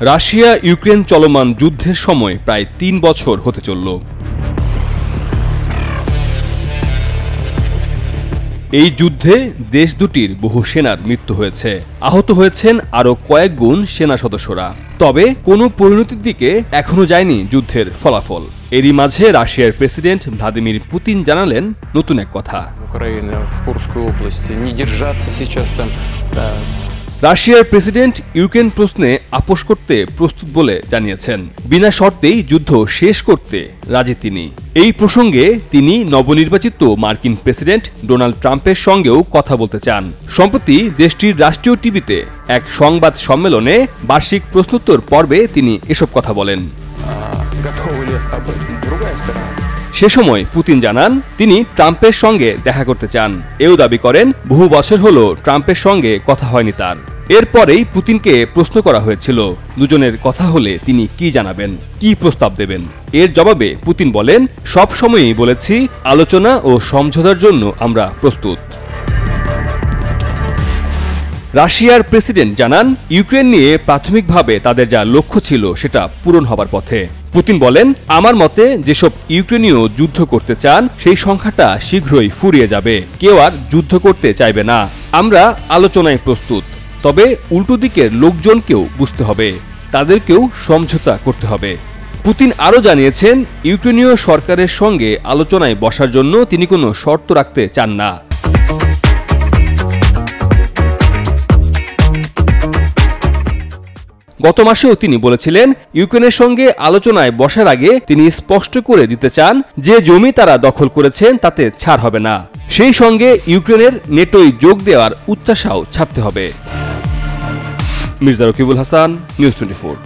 Russia Ukraine চলমান যুদ্ধের সময় প্রায় ৩ বছর হতে চলল। এই যুদ্ধে দেশ দুটির বহু সেনার মৃত্যু হয়েছে, আহত হয়েছেন আরও কয়েক গুণ সেনা সদস্যরা। তবে কোনো পরিণতির দিকে এখনো যায়নি যুদ্ধের ফলাফল। এরই মাঝে রাশিয়ার প্রেসিডেন্ট ভ্লাদিমির পুতিন জানালেন নতুন এক কথা। রাশিয়ার প্রেসিডেন্ট ইউক্রেন প্রশ্নে আপোষ করতে প্রস্তুত বলে জানিয়েছেন। বিনা শর্তেই যুদ্ধ শেষ করতে রাজি তিনি। এই প্রসঙ্গে তিনি নবনির্বাচিত মার্কিন প্রেসিডেন্ট ডোনাল্ড ট্রাম্পের সঙ্গেও কথা বলতে চান। সম্প্রতি দেশটির রাষ্ট্রীয় টিভিতে এক সংবাদ সম্মেলনে বার্ষিক প্রশ্নোত্তর পর্বে তিনি এসব কথা বলেন। সে সময় পুতিন জানান তিনি ট্রাম্পের সঙ্গে দেখা করতে চান। এও দাবি করেন বহু বছর হলো ট্রাম্পের সঙ্গে কথা হয়নি তার। এরপরেই পুতিনকে প্রশ্ন করা হয়েছিল দুজনের কথা হলে তিনি কি জানাবেন, কি প্রস্তাব দেবেন। এর জবাবে পুতিন বলেন, সব সময়ই বলেছি আলোচনা ও সমঝোতার জন্য আমরা প্রস্তুত। রাশিয়ার প্রেসিডেন্ট জানান ইউক্রেন নিয়ে প্রাথমিকভাবে তাদের যা লক্ষ্য ছিল সেটা পূরণ হবার পথে। পুতিন বলেন, আমার মতে যেসব ইউক্রেনীয় যুদ্ধ করতে চান সেই সংখ্যাটা শীঘ্রই ফুরিয়ে যাবে। কেউ আর যুদ্ধ করতে চাইবে না। আমরা আলোচনায় প্রস্তুত। তবে উল্টো দিকের লোকজনকেও বুঝতে হবে, তাদেরকেও সমঝোতা করতে হবে। পুতিন আরও জানিয়েছেন ইউক্রেনীয় সরকারের সঙ্গে আলোচনায় বসার জন্য তিনি কোনো শর্ত রাখতে চান না। গত মাসেও তিনি বলেছিলেন ইউক্রেনের সঙ্গে আলোচনায় বসার আগে তিনি স্পষ্ট করে দিতে চান যে জমি তারা দখল করেছেন তাতে ছাড় হবে না। সেই সঙ্গে ইউক্রেনের নেটোয় যোগ দেওয়ার উচ্চাশাও ছাড়তে হবে। মির্জা রকিবুল হাসান, নিউজ 24।